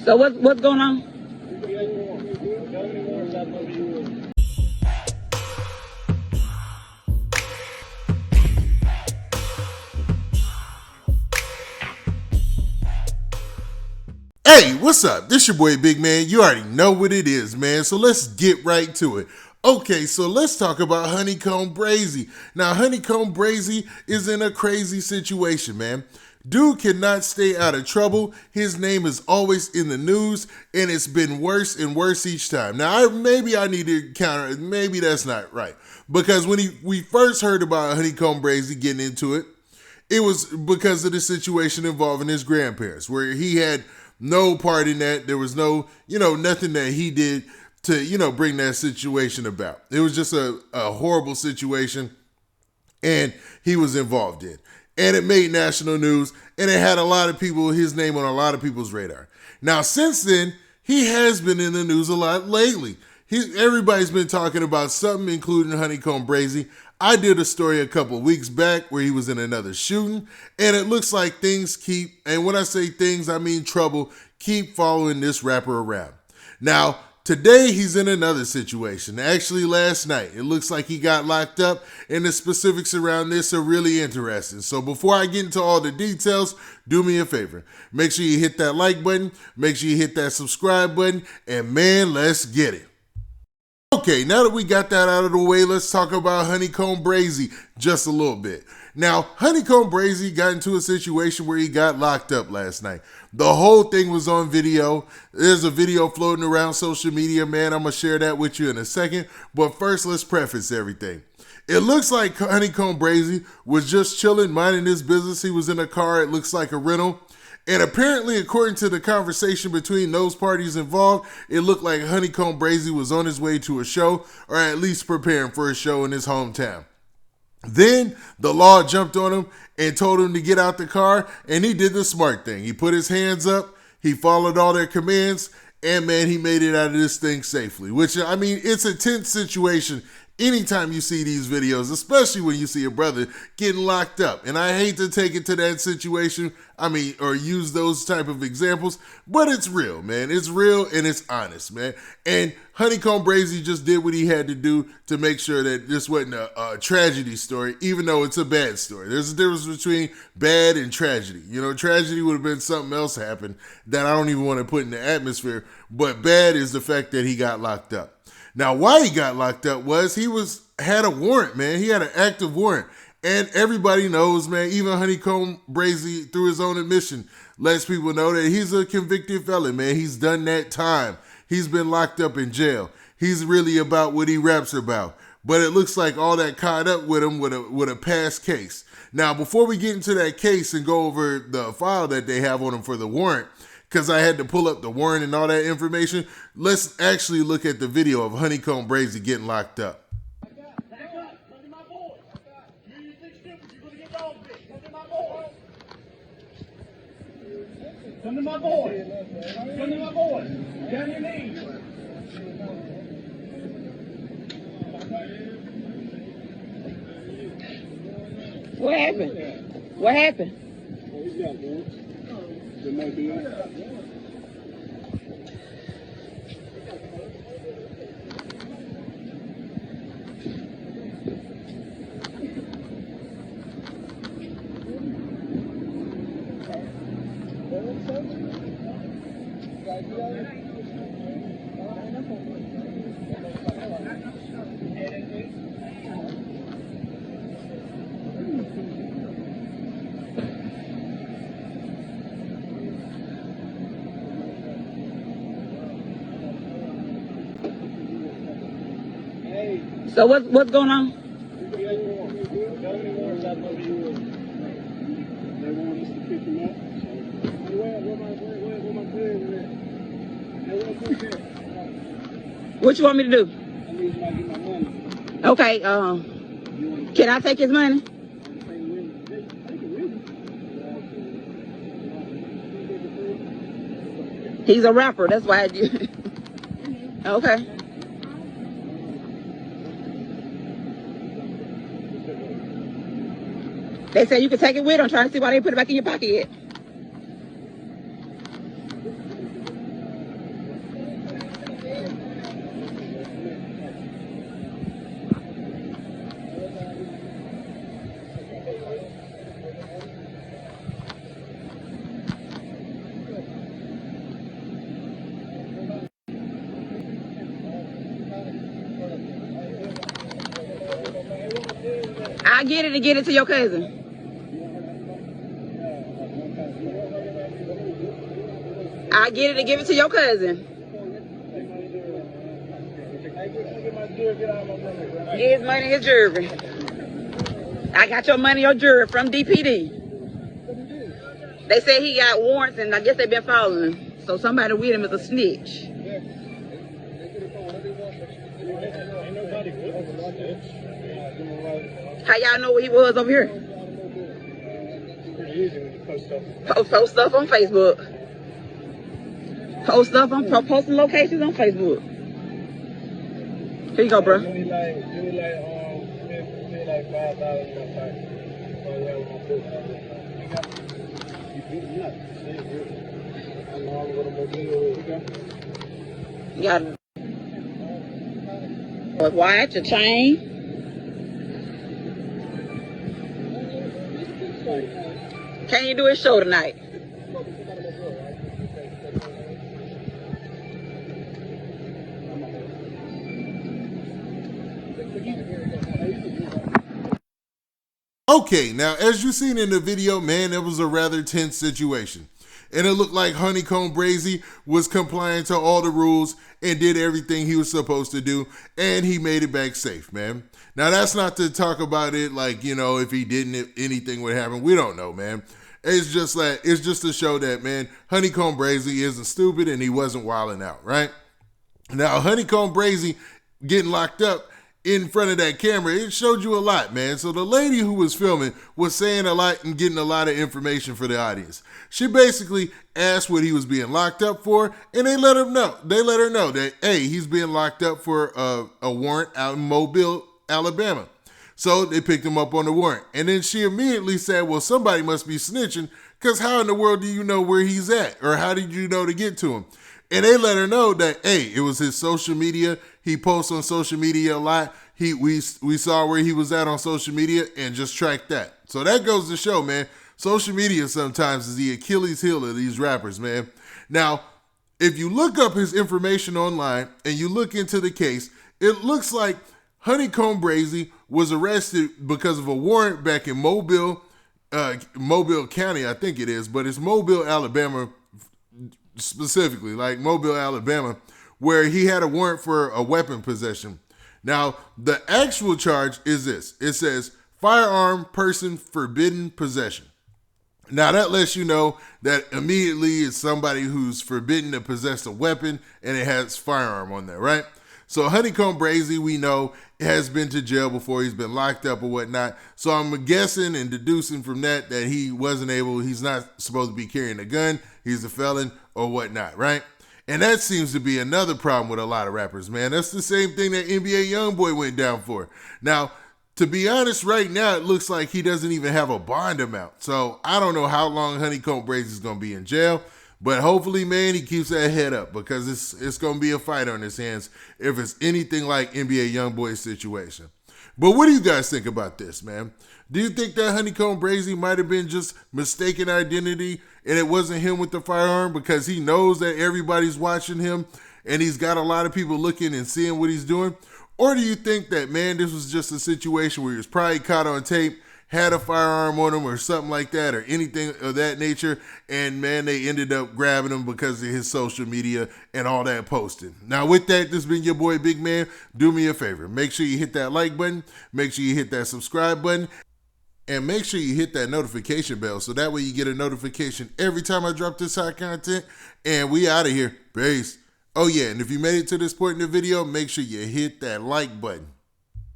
So what's going on? Hey, what's up? This your boy Big Man. You already know what it is, man. So let's get right to it. Okay, so let's talk about HoneyKomb Brazy. Now, HoneyKomb Brazy is in a crazy situation, man. Dude cannot stay out of trouble. His name is always in the news, and it's been worse and worse each time. Now, maybe I need to counter. Maybe that's not right, because when we first heard about HoneyKomb Brazy getting into it, it was because of the situation involving his grandparents, where he had no part in that. There was no, nothing that he did to, bring that situation about. It was just a horrible situation, and he was involved in. And it made national news, and it had a lot of people, his name on a lot of people's radar. Now, since then, he has been in the news a lot lately. Everybody's been talking about something, including HoneyKomb Brazy. I did a story a couple weeks back where he was in another shooting, and it looks like things keep, and when I say things, I mean trouble, keep following this rapper around. Now, today he's in another situation. Actually, last night, it looks like he got locked up, and the specifics around this are really interesting. So before I get into all the details, do me a favor. Make sure you hit that like button, make sure you hit that subscribe button, and man, let's get it. Okay, now that we got that out of the way, let's talk about HoneyKomb Brazy just a little bit. Now, HoneyKomb Brazy got into a situation where he got locked up last night. The whole thing was on video. There's a video floating around social media, man. I'm going to share that with you in a second. But first, let's preface everything. It looks like HoneyKomb Brazy was just chilling, minding his business. He was in a car. It looks like a rental. And apparently, according to the conversation between those parties involved, it looked like HoneyKomb Brazy was on his way to a show, or at least preparing for a show in his hometown. Then the law jumped on him and told him to get out the car, and he did the smart thing. He put his hands up, he followed all their commands, and man, he made it out of this thing safely. Which, I mean, it's a tense situation anytime you see these videos, especially when you see a brother getting locked up. And I hate to take it to that situation, or use those type of examples, but it's real, man. It's real and it's honest, man. And HoneyKomb Brazy just did what he had to do to make sure that this wasn't a tragedy story, even though it's a bad story. There's a difference between bad and tragedy. Tragedy would have been something else happened that I don't even want to put in the atmosphere, but bad is the fact that he got locked up. Now, why he got locked up was he had a warrant, man. He had an active warrant. And everybody knows, man, even HoneyKomb Brazy, through his own admission, lets people know that he's a convicted felon, man. He's done that time. He's been locked up in jail. He's really about what he raps about. But it looks like all that caught up with him with a past case. Now, before we get into that case and go over the file that they have on him for the warrant, because I had to pull up the warrant and all that information, let's actually look at the video of HoneyKomb Brazy getting locked up. Come to my boy. Come to my boy. Down your knees. What happened? What happened? So what's going on? What you want me to do? Okay, can I take his money? He's a rapper, that's why I do. Okay. They said you can take it with them. I'm trying to see why they put it back in your pocket yet. I get it and get it to your cousin. I get it and give it to your cousin. Get his money and his jewelry. I got your money, your jewelry from DPD. They say he got warrants and I guess they've been following him. So somebody with him is a snitch. How y'all know where he was over here? Post stuff on Facebook. Posting locations on Facebook. Here you go, bro. You got a watch, a chain. Can you do his show tonight? Okay, now as you seen in the video, man, it was a rather tense situation. And it looked like HoneyKomb Brazy was compliant to all the rules and did everything he was supposed to do, and he made it back safe, man. Now that's not to talk about it like, you know, if he didn't, if anything would happen. We don't know, man. It's just to show that, man, HoneyKomb Brazy isn't stupid and he wasn't wilding out, right? Now HoneyKomb Brazy getting locked up in front of that camera, it showed you a lot, man. So the lady who was filming was saying a lot and getting a lot of information for the audience. She basically asked what he was being locked up for, and they let him know. They let her know that, hey, he's being locked up for a warrant out in Mobil, Alabama. So they picked him up on the warrant. And then she immediately said, well, somebody must be snitching, because how in the world do you know where he's at? Or how did you know to get to him? And they let her know that, hey, it was his social media. He posts on social media a lot. We saw where he was at on social media and just tracked that. So that goes to show, man, social media sometimes is the Achilles heel of these rappers, man. Now, if you look up his information online and you look into the case, it looks like HoneyKomb Brazy was arrested because of a warrant back in Mobil County, I think it is, but it's Mobil, Alabama, specifically, like Mobil, Alabama, where he had a warrant for a weapon possession. Now, the actual charge is this. It says, firearm person forbidden possession. Now, that lets you know that immediately it's somebody who's forbidden to possess a weapon and it has firearm on there, right? So HoneyKomb Brazy, we know, has been to jail before. He's been locked up or whatnot. So I'm guessing and deducing from that he's not supposed to be carrying a gun. He's a felon or whatnot, right? And that seems to be another problem with a lot of rappers, man. That's the same thing that NBA Youngboy went down for. Now, to be honest, right now, it looks like he doesn't even have a bond amount. So I don't know how long HoneyKomb Brazy is going to be in jail. But hopefully, man, he keeps that head up, because it's going to be a fight on his hands if it's anything like NBA Youngboy's situation. But what do you guys think about this, man? Do you think that HoneyKomb Brazy might have been just mistaken identity and it wasn't him with the firearm because he knows that everybody's watching him and he's got a lot of people looking and seeing what he's doing? Or do you think that, man, this was just a situation where he was probably caught on tape, had a firearm on him or something like that, or anything of that nature, and man, they ended up grabbing him because of his social media and all that posting? Now with that, this has been your boy Big Man. Do me a favor, make sure you hit that like button, make sure you hit that subscribe button, and make sure you hit that notification bell so that way you get a notification every time I drop this hot content. And we out of here. Peace. Oh yeah, and if you made it to this point in the video, make sure you hit that like button.